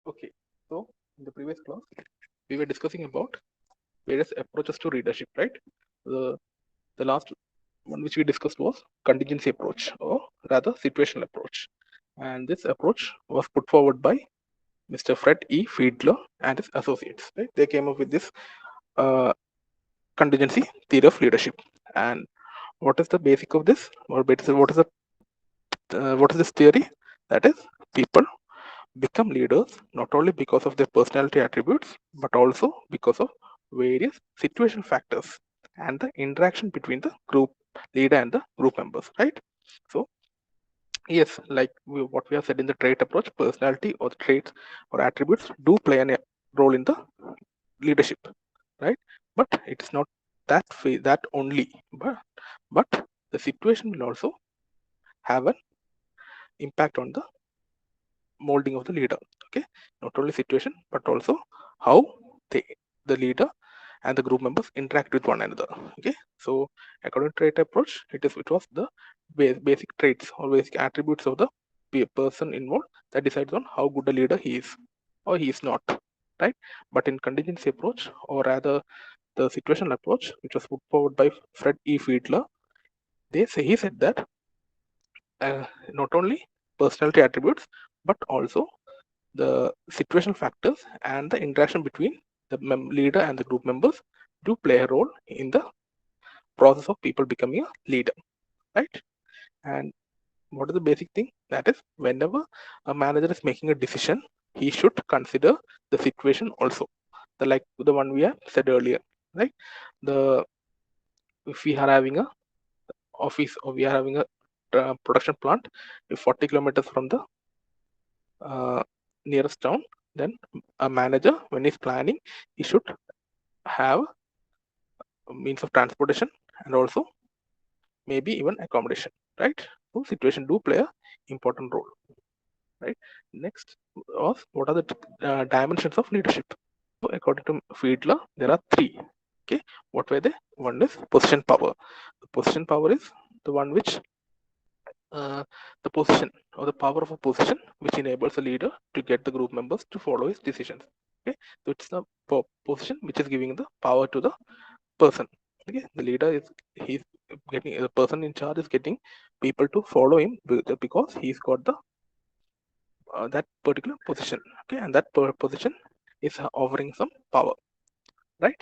Okay, so in the previous class, we were discussing about various approaches to leadership, right? The the last one which we discussed was contingency approach, or rather situational approach, and this approach was put forward by Mr. Fred E. Fiedler and his associates. Right? They came up with this uh, contingency theory of leadership. And what is the basic of this? Or basically, what is this theory? That is, people become leaders not only because of their personality attributes but also because of various situational factors and the interaction between the group leader and the group members, right? So yes, like what we have said in the trait approach, personality or the traits or attributes do play a role in the leadership, right? But it's not that only, but the situation will also have an impact on the molding of the leader. Okay, not only situation but also how they the leader and the group members interact with one another. Okay, so according to trait approach, it was the basic traits or basic attributes of the person involved that decides on how good a leader he is or he is not, right? But in contingency approach, or rather the situational approach, which was put forward by Fred E. Fiedler, he said that not only personality attributes but also the situational factors and the interaction between the leader and the group members do play a role in the process of people becoming a leader, right? And what is the basic thing? That is, whenever a manager is making a decision, he should consider the situation also. Like the one we have said earlier, right? The If we are having a office or we are having a production plant, if 40 kilometers from the uh, nearest town, then a manager, when he's planning, he should have a means of transportation and also maybe even accommodation, right? So situation do play a important role, right? Next was, what are the dimensions of leadership? So according to Fiedler, there are three. Okay, what were they? One is position power. The position power is the one which uh, the position or the power of a position which enables a leader to get the group members to follow his decisions. Okay, so it's the position which is giving the power to the person. Okay, the leader is he's getting the person in charge is getting people to follow him because he's got the that particular position. Okay, and that position is offering some power, right?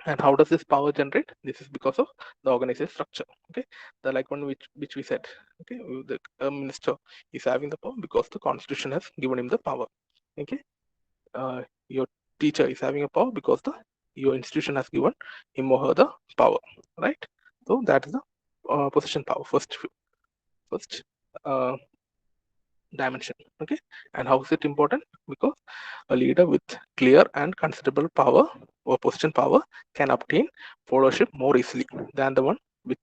And how does this power generate? This is because of the organization structure. Okay, the like one which we said. Okay, the minister is having the power because the constitution has given him the power. Okay, your teacher is having a power because the your institution has given him or her the power, right? So that is the position power, first uh, dimension. Okay, and how is it important? Because a leader with clear and considerable power or position power can obtain followership more easily than the one with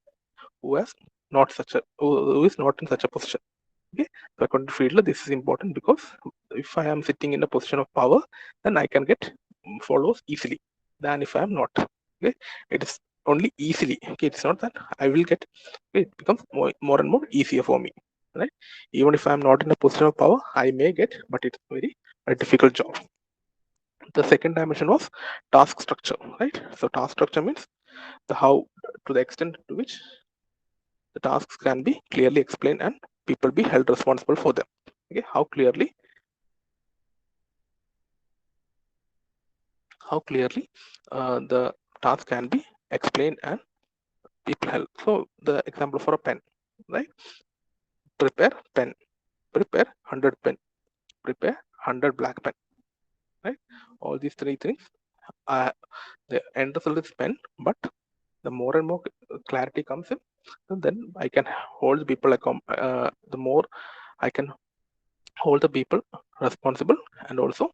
who has not such a who is not in such a position. Okay, so according to Fiedler, this is important because if I am sitting in a position of power, then I can get followers easily than if I am not. Okay, it is only easily. Okay, it's not that I will get. Okay, it becomes more and more easier for me, right? Even if I am not in a position of power, I may get, but it's very a difficult job. The second dimension was task structure, right? So task structure means the how, to the extent to which the tasks can be clearly explained and people be held responsible for them. Okay, how clearly the task can be explained and people held. So the example for a pen, right? Prepare pen, prepare 100 pen, prepare 100 black pen, right? All these three things, uh, the end result is pen, but the more and more clarity comes in, then I can hold people the more I can hold the people responsible, and also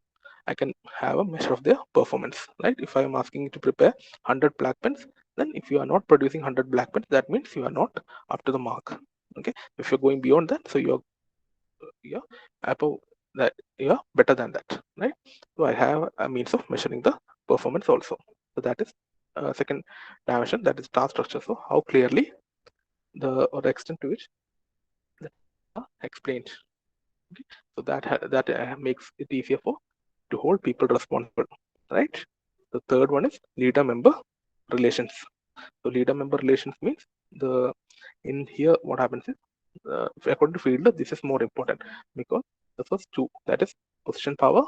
I can have a measure of their performance, right? If I am asking you to prepare 100 black pens, then if you are not producing 100 black pens, that means you are not up to the mark. Okay, if you're going beyond that, so you're above that, you're better than that, right? So I have a means of measuring the performance also. So that is second dimension, that is task structure. So how clearly the or the extent to which the are explained Okay? So that makes it easier to hold people responsible, right? The third one is leader member relations. So leader member relations means in here what happens is according to Fiedler, this is more important because the first two, that is position power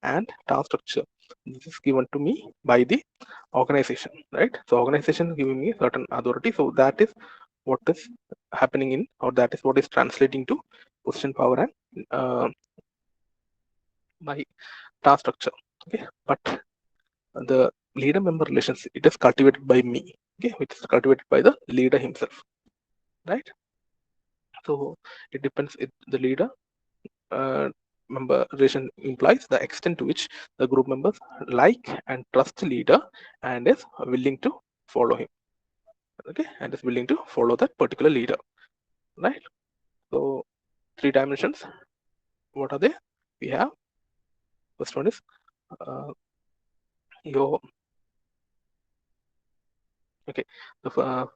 and task structure, this is given to me by the organization, right? So organization is giving me certain authority, so that is what is happening in, or that is what is translating to position power and my task structure. Okay, but the leader member relations, it is cultivated by me. Okay, which is cultivated by the leader himself, right? So it depends. The leader member relation implies the extent to which the group members like and trust the leader and is willing to follow him. Okay, and is willing to follow that particular leader, right? So 3 dimensions. What are they? We have first one is uh, your okay. The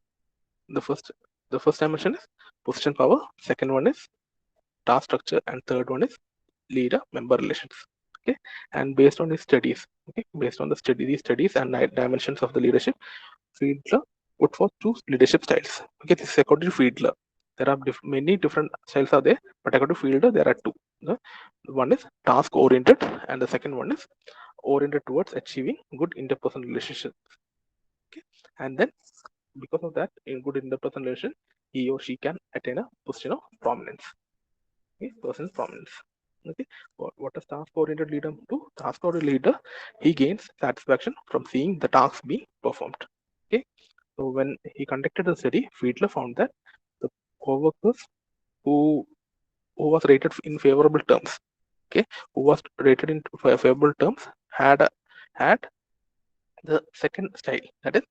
the first the first dimension is position power. Second one is task structure, and third one is leader member relations. Okay, and based on these studies, okay, based on these studies and dimensions of the leadership, Fiedler put forth 2 leadership styles. Okay, this is according to Fiedler. There are many different styles are there, but according to Fiedler, there are 2. The one is task oriented, and the second one is oriented towards achieving good interpersonal relationships. Okay, and then because of that, in good interpersonal relation, he or she can attain a position of prominence. Okay, person's prominence. Okay, what does task-oriented leader do? Task-oriented leader, he gains satisfaction from seeing the tasks being performed. Okay, so when he conducted the study, Fiedler found that the co-workers who was rated in favorable terms, okay, who was rated in favorable terms had the second style, that is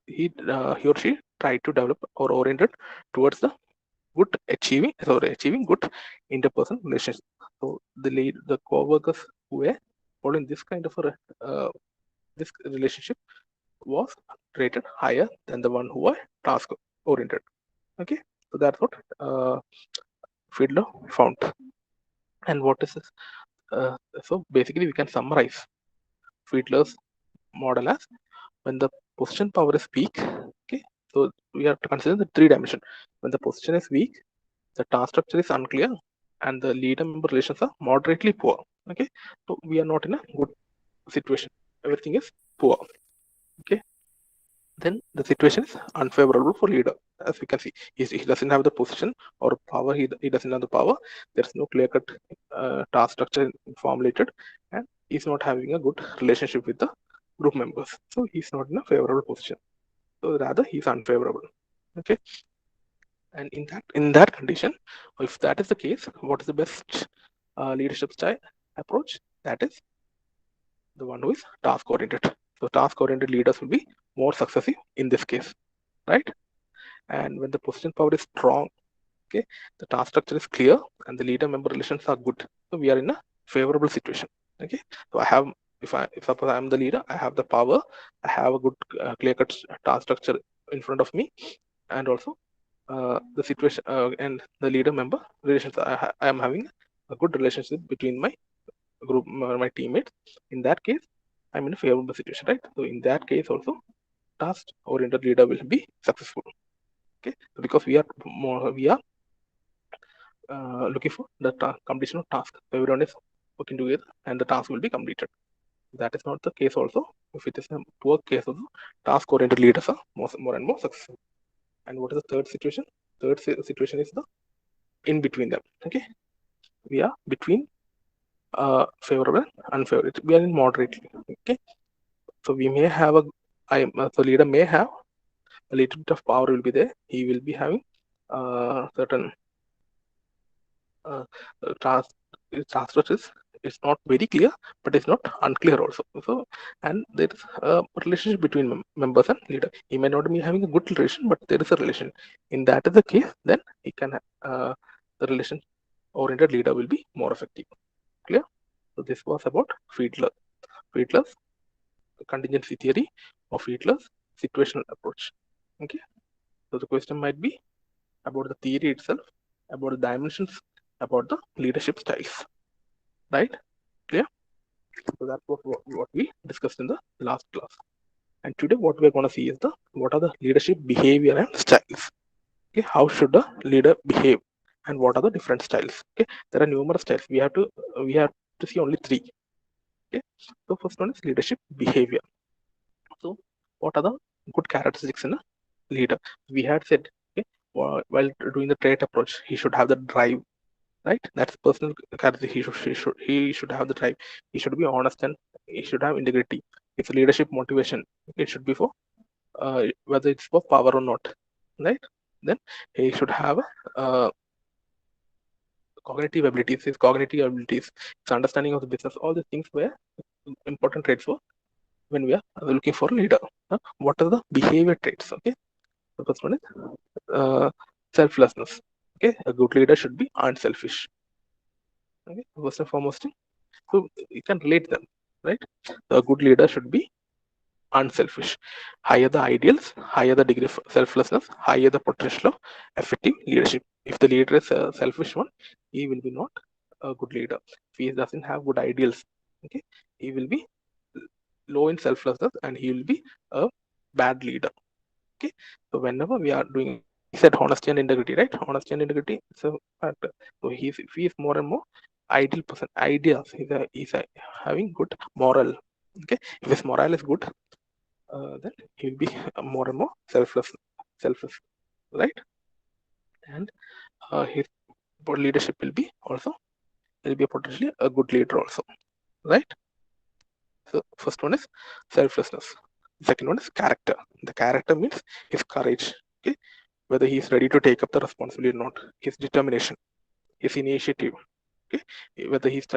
he or she tried to develop or oriented towards the achieving good interpersonal relations. So the co-workers who were following this kind of this relationship was rated higher than the one who were task oriented. Okay, so that's what Fiedler found. And what is this? So basically, we can summarize Fiedler's model as when the position power is weak. Okay, so we have to consider the 3 dimension. When the position is weak, the task structure is unclear, and the leader member relations are moderately poor. Okay, so we are not in a good situation. Everything is poor. Okay, then the situation is unfavorable for leader. As we can see, he doesn't have the position or power. He doesn't have the power. There's no clear-cut task structure formulated, and he's not having a good relationship with the group members. So he's not in a favorable position. So rather, he's unfavorable. Okay, and in that condition, if that is the case, what is the best leadership style approach? That is the one who is task oriented. So task oriented leaders will be more successive in this case, right? And when the position power is strong, okay, the task structure is clear and the leader member relations are good, so we are in a favorable situation. Okay, so I have, if suppose I am the leader, I have the power, I have a good clear cut task structure in front of me, and also the situation and the leader member relations, I am having a good relationship between my group, my teammates. In that case, I'm in a favorable situation, right? So in that case also, task oriented leader will be successful. Okay, so because we are looking for the completion of task, so everyone is working together and the task will be completed. That is not the case also. If it is a poor case also, task oriented leaders are more and more successful. And what is the third situation? Third situation is the in between them. Okay, we are between favorable and unfavorable. We are in moderately. Okay, so we may have so leader may have a little bit of power will be there. He will be having certain uh, task structure is not very clear, but it's not unclear also. So, and there is a relationship between members and leader. He may not be having a good relation, but there is a relation. In that is the case, then he can the relation oriented leader will be more effective. Clear? So this was about Fiedler's contingency theory or Fiedler's situational approach. Okay. So the question might be about the theory itself, about the dimensions about the leadership styles, right? Clear? So that's what we discussed in the last class. And today what we're going to see is what are the leadership behavior and styles. Okay, how should the leader behave, and what are the different styles? Okay, there are numerous styles. We have to see only three. Okay, so first one is leadership behavior. So what are the good characteristics in a leader? We had said, okay, while doing the trait approach, he should have the drive, right? That's personal character. He should have the drive. He should be honest, and he should have integrity. It's leadership motivation. It should be for whether it's for power or not, right? Then he should have cognitive abilities, his cognitive abilities, his understanding of the business. All these things were important traits for when we are looking for a leader. What are the behavior traits? Okay, the first one is selflessness. Okay, a good leader should be unselfish. Okay, first and foremost thing. So you can relate them, right? A good leader should be unselfish. Higher the ideals, higher the degree of selflessness, higher the potential of effective leadership. If the leader is a selfish one, he will be not a good leader. If he doesn't have good ideals, okay, he will be low in selflessness and he will be a bad leader. Okay, so whenever we are doing, we said honesty and integrity, right? Honesty and integrity is a factor. So if he is more and more ideal person, ideas, he's having good moral. Okay, if his moral is good, then he will be more and more selfless, right? And his leadership will be also, will be potentially a good leader also, right? So first one is selflessness. Second one is character. The character means his courage. Okay, whether he is ready to take up the responsibility or not. His determination, his initiative. Okay, whether he's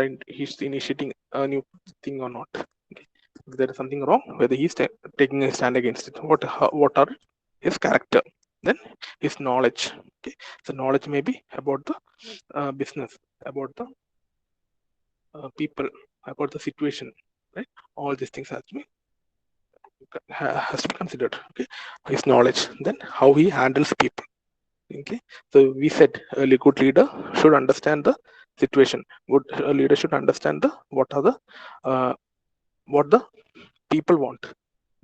initiating a new thing or not. Okay, if there is something wrong, whether he's taking a stand against it. What are his character? Then his knowledge. Okay, so knowledge may be about the business, about the people, about the situation, right? All these things has to be considered. Okay, his knowledge, then how he handles people. Okay, so we said a good leader should understand the situation. Good leader should understand the what the people want,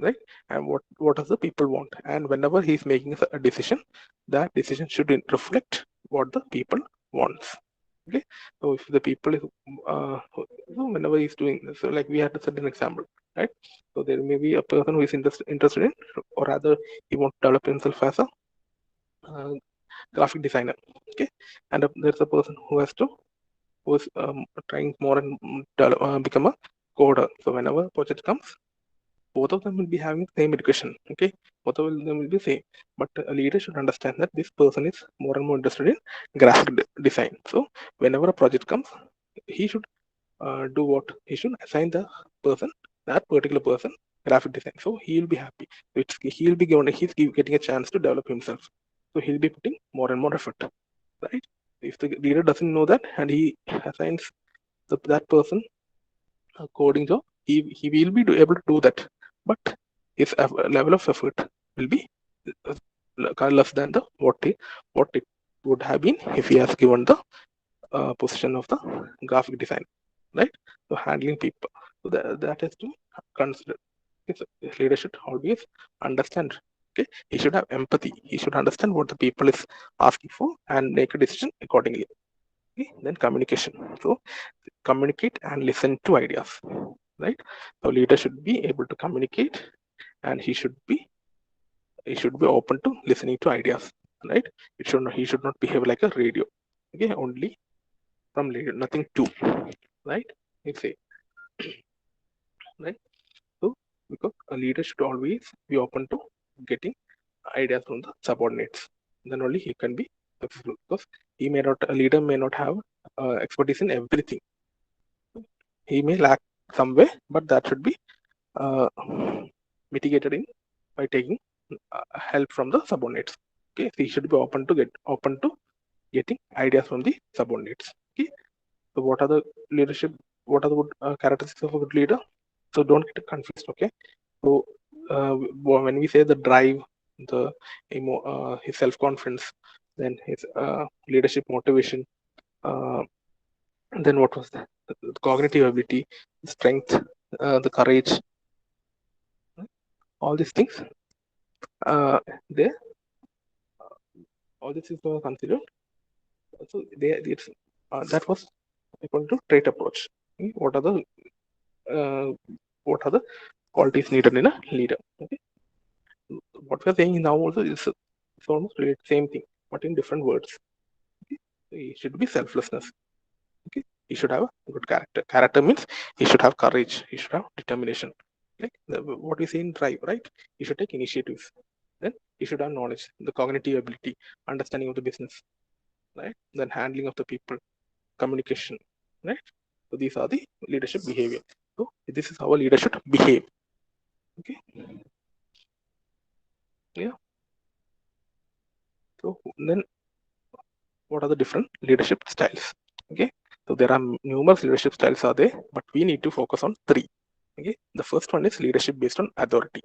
right? And what does the people want? And whenever he's making a decision, that decision should reflect what the people wants. Okay, so if the people is whenever he's doing, so like we had to set an example, right? So there may be a person who is interested in, or rather he wants to develop himself as a graphic designer. Okay, and there's a person who is trying more and become a coder. So whenever project comes, both of them will be having same education. Okay, both of them will be same, but a leader should understand that this person is more and more interested in graphic design. So whenever a project comes, he should do what? He should assign the person, that particular person, graphic design. So he will be happy. He'll be given, getting a chance to develop himself. So he'll be putting more and more effort, right? If the leader doesn't know that and he assigns that person a coding job, he will be able to do that, but his level of effort will be less than what it would have been if he has given the position of the graphic design, right? So handling people, so that has to consider. His leader should always understand. Okay, he should have empathy. He should understand what the people is asking for and make a decision accordingly. Okay, then communication. So communicate and listen to ideas, right? So leader should be able to communicate, and he should be open to listening to ideas, right? He should not behave like a radio. Okay, only from leader, nothing to, right? You say, right? So because a leader should always be open to getting ideas from the subordinates. Then only he can be successful, because a leader may not have expertise in everything. He may lack some way, but that should be uh, mitigated in by taking help from the subordinates. Okay, so he should be open to getting ideas from the subordinates. Okay, so what are the leadership? What are the good characteristics of a good leader? So don't get confused. Okay, so when we say the drive, his self confidence, then his leadership motivation, Then what was the cognitive ability, strength, the courage, all these things. They all this is considered. So it's that was equal to trait approach. Okay? Uh, what are the qualities needed in a leader? Okay, what we are saying now also is it's almost the same thing, but in different words. Okay? So he should be selflessness. Okay, he should have a good character. Character means he should have courage. He should have determination. Like what we say in drive, right? He should take initiatives. Then he should have knowledge, the cognitive ability, understanding of the business, right? Then handling of the people, communication, right? So these are the leadership behavior. So this is how a leader should behave. Okay. Yeah. So then what are the different leadership styles? Okay. So there are numerous leadership styles are there, but we need to focus on three. Okay. The first one is leadership based on authority.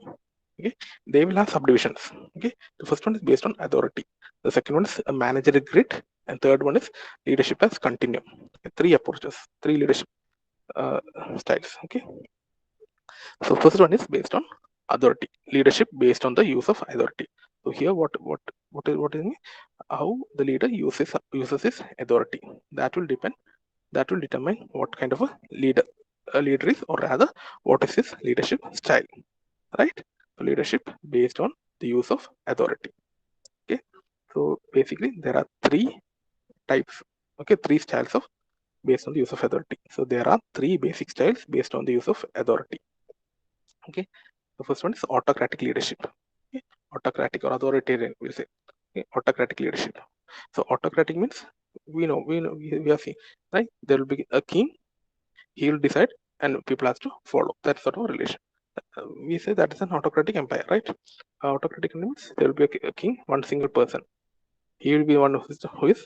Okay. They will have subdivisions. Okay. The first one is based on authority. The second one is a managerial grid, and third one is leadership as continuum. Okay. Three approaches, three leadership styles. Okay. So first one is based on authority, leadership based on the use of authority. So here what is how the leader uses his authority. That will depend. That will determine what kind of a leader is, or rather, what is his leadership style, right? So leadership based on the use of authority. Okay. So basically, there are three types. Okay, three styles of based on the use of authority. So there are three basic styles based on the use of authority. Okay. The first one is autocratic leadership. Okay. Autocratic or authoritarian, we'll say. Okay. Autocratic leadership. So autocratic means we are seeing, right? There will be a king, he will decide, and people have to follow. That sort of relation. We say that is an autocratic empire, right? Autocratic means there will be a king, one single person. He will be one who is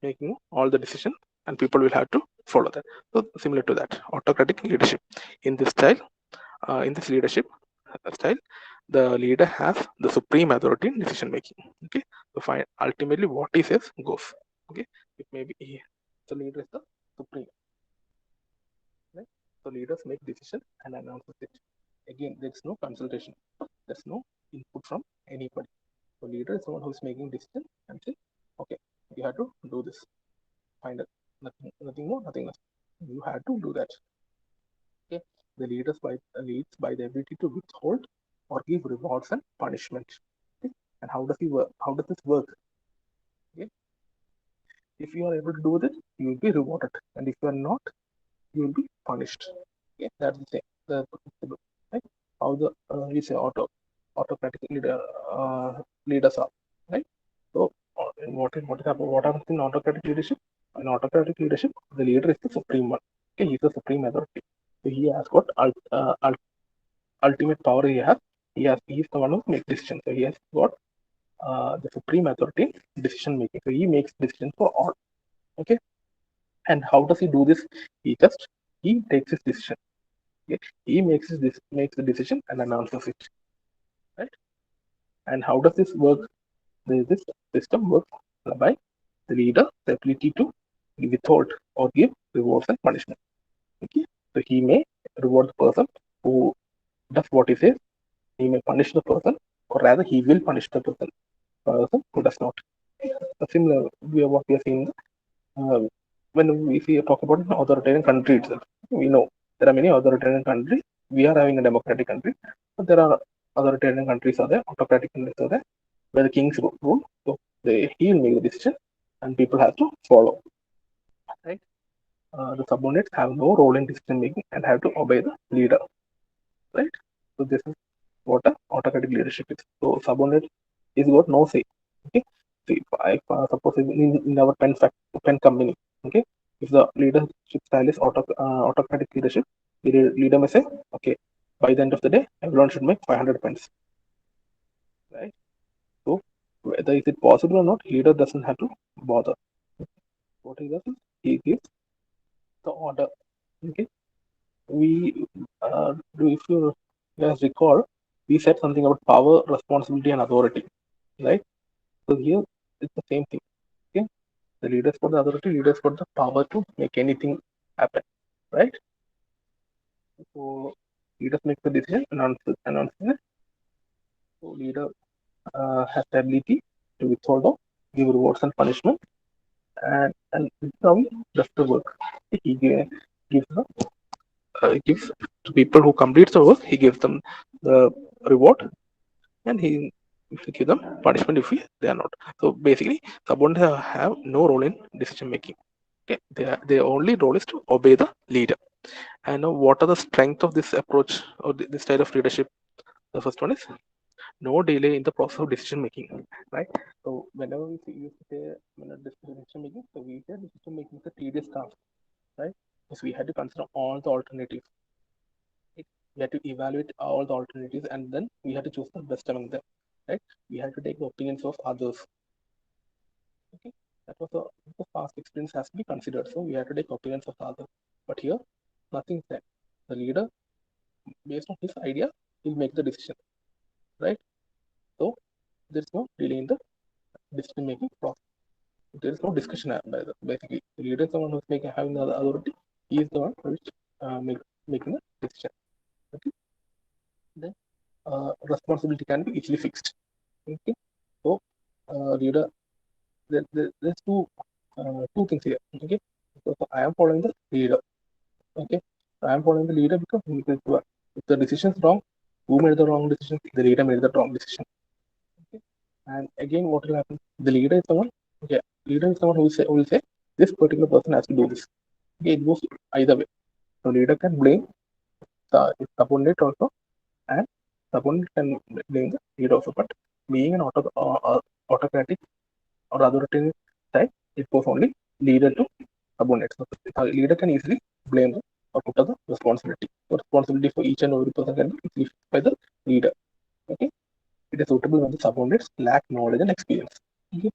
making all the decisions, and people will have to follow that. So similar to that, autocratic leadership. In this style, in this leadership style, the leader has the supreme authority in decision making. Okay, so fine. Ultimately, what he says goes. Okay, it may be the leader is the supreme. Right? So leaders make decisions and announces it. Again, there's no consultation. There's no input from anybody. So leader is someone who's making decision and say, okay, you have to do this. Find it. Nothing more, nothing less. You have to do that. Okay, the leads by the ability to withhold or give rewards and punishment. Okay? And how does he work? How does this work? Okay? If you are able to do this, you will be rewarded, and if you are not, you will be punished. Okay, that's the thing. The principle, right? How the we say autocratic leaders are, right? So what happens in autocratic leadership? In autocratic leadership, the leader is the supreme one. Okay, he's the supreme authority. So he has got ultimate power. He's the one who makes decisions. So he has got the supreme authority in decision making. So he makes decisions for all. Okay, and how does he do this? He takes his decision. Okay? He makes the decision and announces it, right? And how does this work? This system works by the leader the ability to withhold or give rewards and punishment. Okay, so he may reward the person who does what he says. He may punish the person, or rather, he will punish the person who does not. Similar, what we are seeing when we talk about an authoritarian country itself. We know there are many authoritarian countries. We are having a democratic country, but there are authoritarian countries are there, autocratic countries are there, where the kings rule. So he will make the decision, and people have to follow. Right? The subordinates have no role in decision making and have to obey the leader. Right? So this is what a autocratic leadership is. So subordinate is got no say. Okay. So if suppose in our pen company, okay, if the leadership style is autocratic leadership, the leader may say, okay, by the end of the day, everyone should make 500 pens. Right. So whether is it possible or not, leader doesn't have to bother. What he does is he gives the order. Okay. We if you guys recall, we said something about power, responsibility, and authority, right? So here it's the same thing. Okay, The leaders for the authority, leaders for the power to make anything happen, right? So leaders make the decision, announcing it. So leader has the ability to withhold or give rewards and punishment, and this is how he does the work. He gives the gives to people who complete the work. He gives them the reward, and he give them punishment if they are not. So basically, subordinates have no role in decision making. Okay, their only role is to obey the leader. And now, what are the strength of this approach or this style of leadership? The first one is no delay in the process of decision making, right? So whenever we use say when decision making, so we say decision making is a tedious task, right? Because we had to consider all the alternatives. Right? We had to evaluate all the alternatives, and then we had to choose the best among them, right? We had to take the opinions of others. Okay, that was the past experience has to be considered. So we had to take opinions of others. But here, nothing said. The leader, based on his idea, will make the decision, right? So there is no delay in the decision making process. There is no discussion basically. The leader is the one who's having the authority. He is the one who is making the decision. Okay. Then responsibility can be easily fixed. Okay. So leader, there's two things here. Okay. So I am following the leader. Okay. I am following the leader because if the decision is wrong, who made the wrong decision? The leader made the wrong decision. Okay. And again, what will happen? The leader is someone. Okay. Leader is someone who will say this particular person has to do this. Okay, it goes either way. So leader can blame the subordinate also, and subordinate can blame the leader also. But being an autocratic or authoritarian type, it goes only leader to subordinate. So leader can easily blame them or put the responsibility. So responsibility for each and every person can be easily fixed by the leader. Okay, it is suitable when the subordinates lack knowledge and experience. Okay,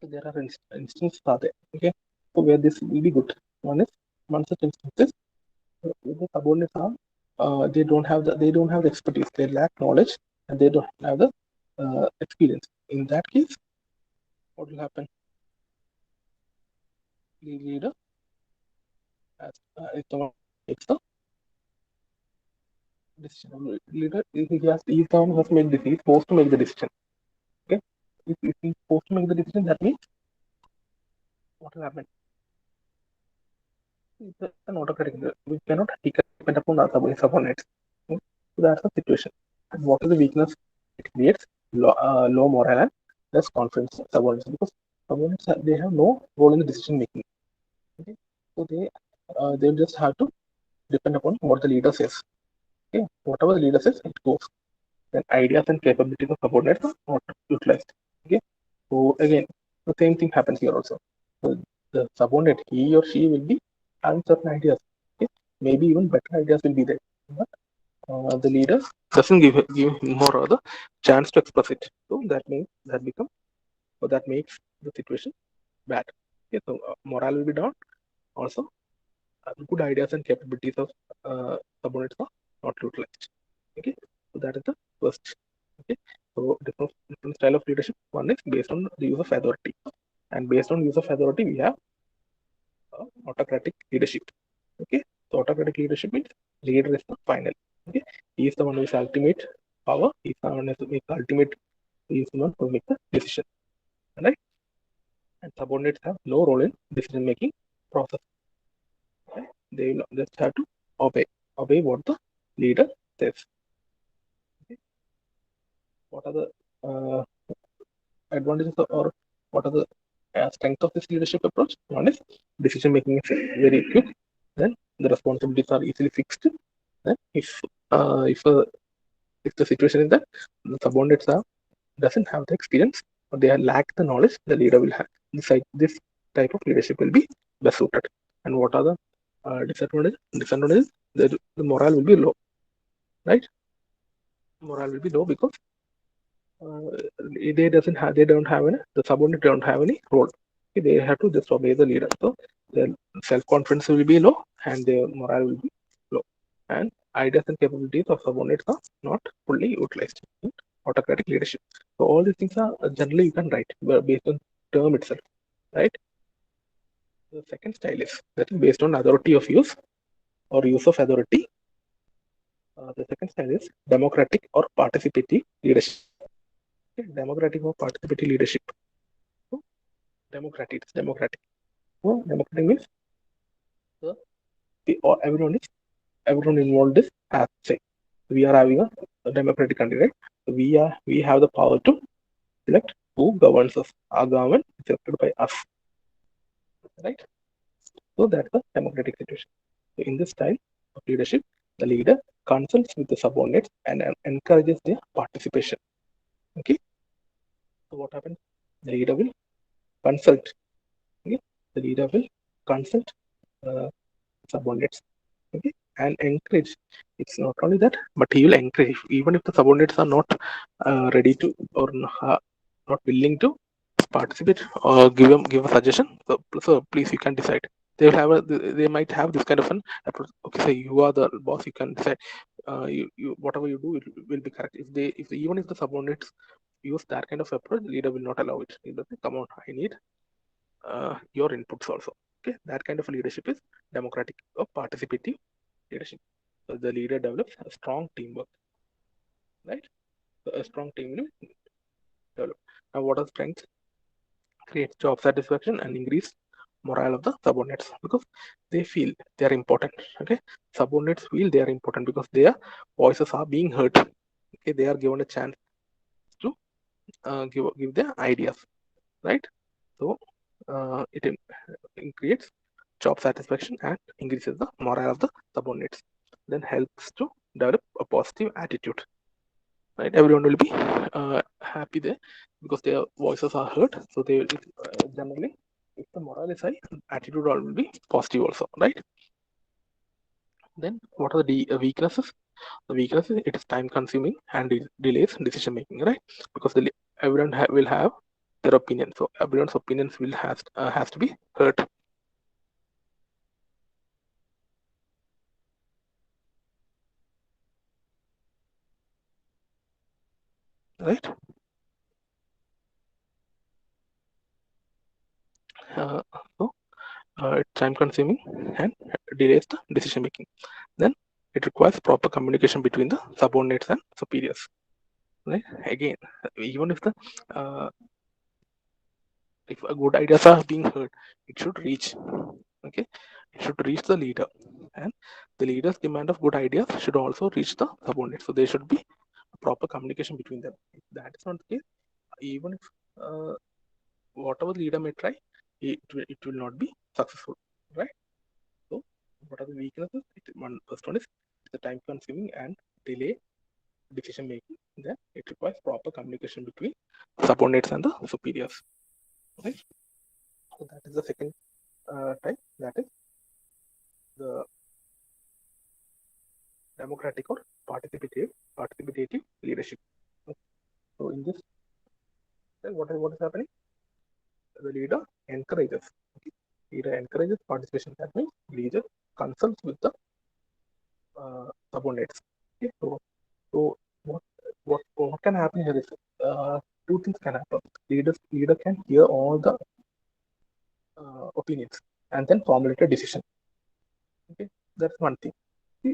so there are instances are there. Okay, so where this will be good. One such instance is the subordinates are they don't have the expertise, they lack knowledge, and they don't have the experience. In that case, what will happen? The leader is the one who takes the decision. Leader he's the one who has to make decision. He's supposed to make the decision. Okay, if he's supposed to make the decision, that means what will happen? It's an autocratic. We cannot depend upon our subordinates. Okay? So that's the situation. And what is the weakness? It creates low morale and less confidence subordinates, because subordinates they have no role in the decision making. Okay? So they just have to depend upon what the leader says. Okay, whatever the leader says, it goes. Then ideas and capabilities of subordinates are not utilized. Okay, so again, the same thing happens here also. So the subordinate, he or she will be having certain ideas. Okay, maybe even better ideas will be there, but the leader doesn't give him or the chance to express it. So that makes the situation bad. Okay, so morale will be down. Also, good ideas and capabilities of subordinates are not utilized. Okay, so that is the first. Okay, so different style of leadership. One is based on the use of authority, and based on use of authority, we have autocratic leadership. Okay, so autocratic leadership means leader is the final. Okay, he is the one who is ultimate power. He is the one who is ultimate. He is the one who makes the decision. Right, and subordinates have no role in decision making process. Okay? They will just have to obey what the leader says. Okay? What are the advantages or what are the strength of this leadership approach? One is decision making is very quick. Then the responsibilities are easily fixed. Then if the situation is that the subordinates doesn't have the experience or they lack the knowledge, the leader will have. This type of leadership will be best suited. And what are the disadvantages? Disadvantages, the morale will be low, right? Morale will be low because they don't have any, the subordinate don't have any role. Okay, they have to just obey the leader. So their self-confidence will be low and their morale will be low. And ideas and capabilities of subordinates are not fully utilized in autocratic leadership. So all these things are generally you can write based on term itself. right? The second style is that is based on authority of use or use of authority. The second style is democratic or participative leadership. Okay, democratic or participative leadership. So, democratic, it's democratic. So, democratic means or everyone involved is has say. We are having a democratic country, right? So we have the power to select who governs us. Our government is selected by us, right? So that's the democratic situation. So in this style of leadership, the leader consults with the subordinates and encourages their participation. Okay. So what happens? The leader will consult. Okay. The leader will consult uh, subordinates. Okay. And encourage. It's not only that, but he will encourage. Even if the subordinates are not ready to or not willing to participate or give a suggestion, so please you can decide. They will have they might have this kind of an approach. Okay, say you are the boss, you can decide. You whatever you do, it will be correct. If even if the subordinates use that kind of approach, the leader will not allow it. He will say, come on, I need your inputs also. Okay, that kind of leadership is democratic or participative leadership. So the leader develops a strong teamwork, right? So a strong team will develop. Now, what are strengths? Creates job satisfaction and increase morale of the subordinates because they feel they are important. Okay, subordinates feel they are important because their voices are being heard. Okay, they are given a chance to give their ideas, right? So it creates job satisfaction and increases the morale of the subordinates. Then helps to develop a positive attitude, right? Everyone will be happy there because their voices are heard. So they will generally, if the morale is high, attitude will be positive also, right? Then what are the weaknesses? The weaknesses, it is time consuming and it delays decision making, right? Because everyone will have their opinion, so everyone's opinions will has to be heard, right? Uh, so it's time consuming and delays the decision making. Then it requires proper communication between the subordinates and superiors, right? Again, even if the uh, if a good ideas are being heard, it should reach. Okay, it should reach the leader, and the leader's demand of good ideas should also reach the subordinates. So there should be proper communication between them. If that is not the case, even if whatever the leader may try, it will not be successful, right? So what are the weaknesses? First one is the time consuming and delay decision making. Then it requires proper communication between subordinates and the superiors, right? So that is the second type. That is the democratic or participative leadership. So in this, then what is happening? The leader encourages. Okay? Leader encourages participation. That means leader consults with the subordinates. Okay? So what can happen here is two things can happen. Leader can hear all the opinions and then formulate a decision. Okay, that's one thing.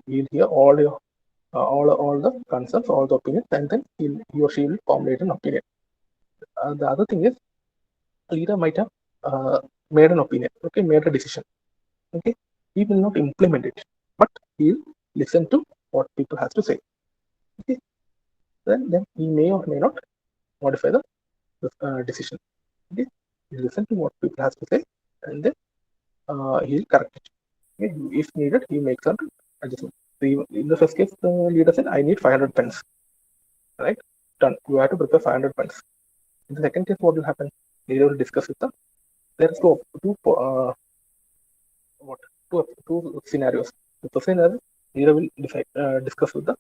He'll hear all the concerns, all the opinions, and then he or she will formulate an opinion. The other thing is, leader might have made an opinion, okay, made a decision, okay. He will not implement it, but he'll listen to what people have to say, okay. Then he may or may not modify the decision, okay. He'll listen to what people have to say, and then he'll correct it. Okay? If needed, he makes an adjustment. So in the first case, the leader said, "I need 500 pens." Right? Done. You have to prepare 500 pens. In the second case, what will happen? Leader will discuss with them. There are two scenarios. The first scenario, leader will discuss with them.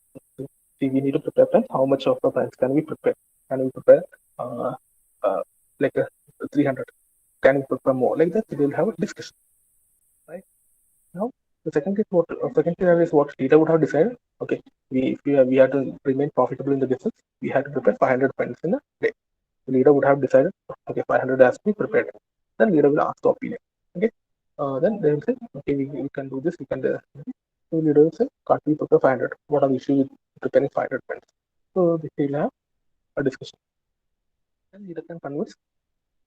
See, we need to prepare pens. How much of the pens can we prepare? Can we prepare uh, uh, like 300? Can we prepare more? Like that, we will have a discussion. Right? Now, the second scenario is what leader would have decided. Okay, we have to remain profitable in the business. We have to prepare 500 pens in a day. The leader would have decided, okay, 500 has to be prepared. then leader will ask the opinion. Okay, then they will say, okay, we can do this, we can do that. So leader will say, can't we prepare 500? What are the issues with preparing 500 pens? So they will have a discussion. And leader can convince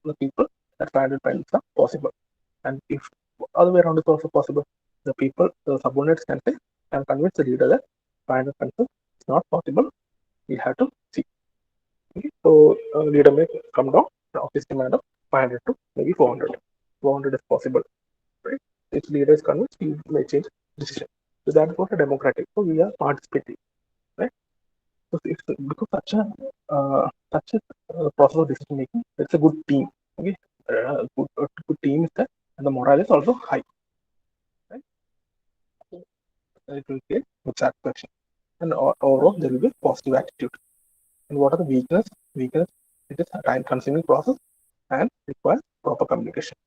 the people that 500 pens are possible. And if other way around is also possible, the people, the subordinates can convince the leader that 500 pens is not possible. We have to see. Okay? So leader may come down, the office demand of 500 to maybe 400. 400 is possible, right? If leader is convinced, he may change decision. So that's what a democratic. So we are participating, right? So if because such a process of decision making, it's a good team. Okay, good team is there, and the morale is also high, right? So it will create good satisfaction, and overall there will be positive attitude. And what are the weakness? Weakness, it is a time-consuming process and requires proper communication.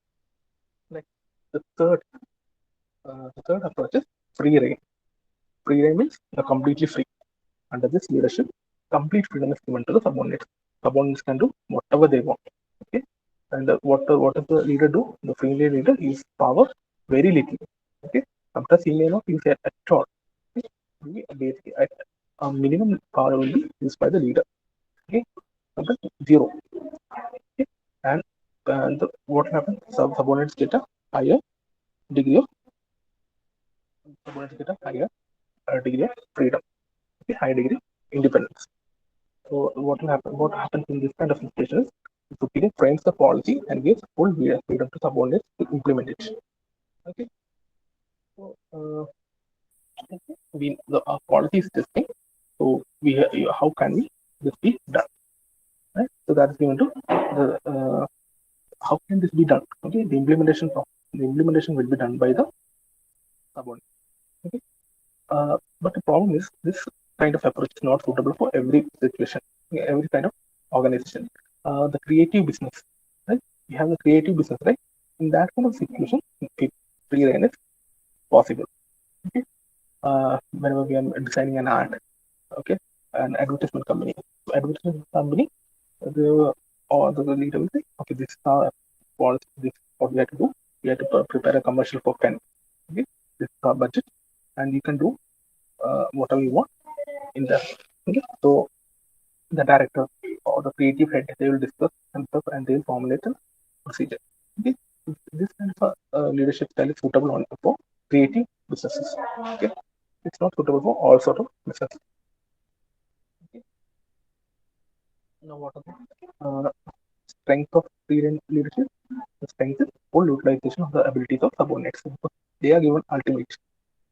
Like the third approach is free reign. Free reign means you're completely free. Under this leadership, complete freedom is given to the subordinates. Subordinates can do whatever they want. Okay, and what does the leader do? The free leader uses power very little. Okay, sometimes he may not use it at all. Okay? Basically, at a minimum power will be used by the leader. Okay, sometimes zero. Okay, and what happens? Subordinates get a higher degree of subordinates get a higher degree of freedom. Okay, high degree independence. So what will happen? What happens in this kind of situations? The superior frames the policy and gives full freedom to subordinates to implement it. Okay. So the policy is this thing. So how can we this be done? Right. So that is given to the how can this be done? Okay. The implementation will be done by the subordinate. Okay. But the problem is this kind of approach is not suitable for every situation, every kind of organization. The creative business, right? We have the creative business, right? In that kind of situation, free reign is possible. Okay. Whenever we are designing an art, okay, an advertisement company, the or the leader will say, okay, this is our policy, this is what we have to do. We have to prepare a commercial for pen. Okay, this is our budget, and you can do whatever you want in there. Okay, so the director or the creative head they will discuss and stuff and they will formulate a procedure. Okay, this kind of leadership style is suitable only for creative businesses. Okay, it's not suitable for all sort of businesses. Okay, now what are the strength of leadership? The strength is full utilization of the abilities of subordinates. They are given ultimate.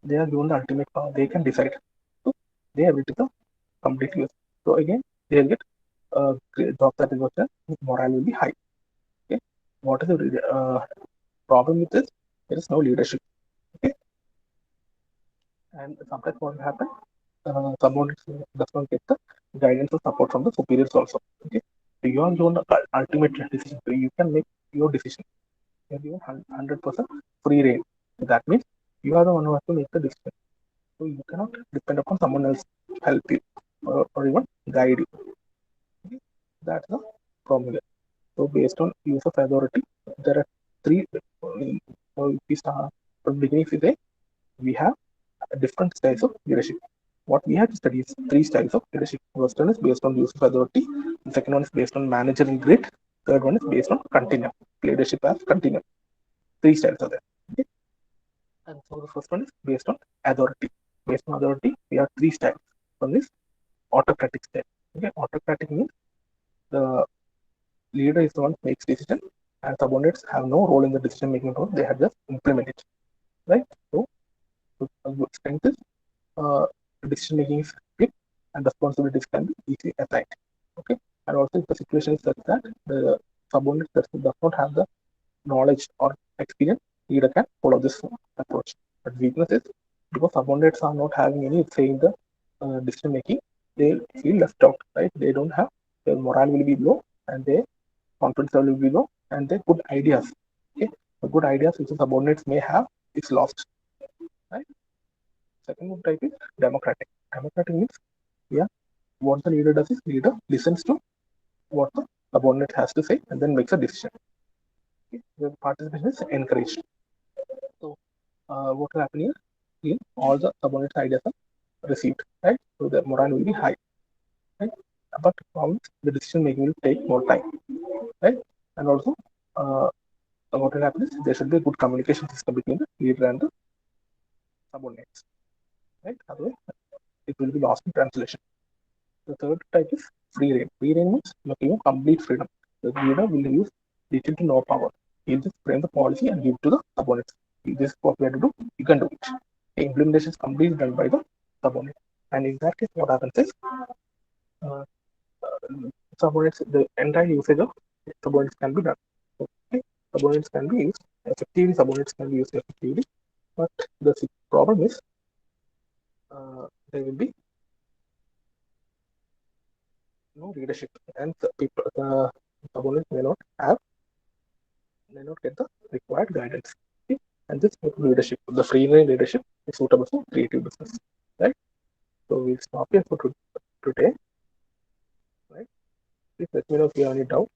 They are given the ultimate power. They can decide. So their abilities are completely used. So again, they'll get job satisfaction. Morale will be high. Okay, what is the problem with this? There is no leadership. Okay, and sometimes what will happen? Subordinates does not get the guidance or support from the superiors also. Okay, so you are given the ultimate decision. So you can make your decision. You are given 100% free reign. So that means you are the one who has to make the decision. So you cannot depend upon someone else help you or even guide you. Okay? That's the problem. So based on use of authority, there are three. So if we start from the beginning, we have different styles of leadership. What we have to study is three styles of leadership. First one is based on use of authority. The second one is based on managerial grit. Third one is based on continuum. Leadership as continuum. Three styles are there. Okay? And so the first one is based on authority. Based on authority, we have three styles. One is autocratic style. Okay, autocratic means the leader is the one who makes decision, and subordinates have no role in the decision making process. They have just implement it, right? So, strength is decision making is quick, and responsibilities can be easily assigned. Okay, and also if the situation is such that the subordinate does not have the knowledge or experience, leader can follow this approach. But weakness is because subordinates are not having any say in the decision making, they feel left out, right? They don't have their morale will be low and their confidence level will be low and their good ideas. Okay, the good ideas which the subordinates may have is lost. Right? Second type is democratic. Democratic means yeah, what the leader does is leader listens to what the subordinate has to say and then makes a decision. Okay, the participation is encouraged. So what will happen here? All the subordinate ideas are received, right? So the morale will be high, right? But the decision making will take more time, right? And also, what will happen is there should be a good communication system between the leader and the subordinates, right? Otherwise, it will be lost in translation. The third type is free reign. Free reign means you have complete freedom. The leader will use little to no power. He'll just frame the policy and give to the subordinates. This is what we have to do. You can do it. The implementation is completely done by the subordinate. And in that case, what happens is uh, subordinates, the entire usage of subordinates can be done. Okay? Subordinates can be used effectively. Subordinates can be used effectively. But the problem is there will be no leadership, and the people, the subordinates may not get the required guidance. Okay? And this leadership, the free reign leadership, is suitable for creative business, right? So we'll stop here for today, right? Please let me know if you have any doubt.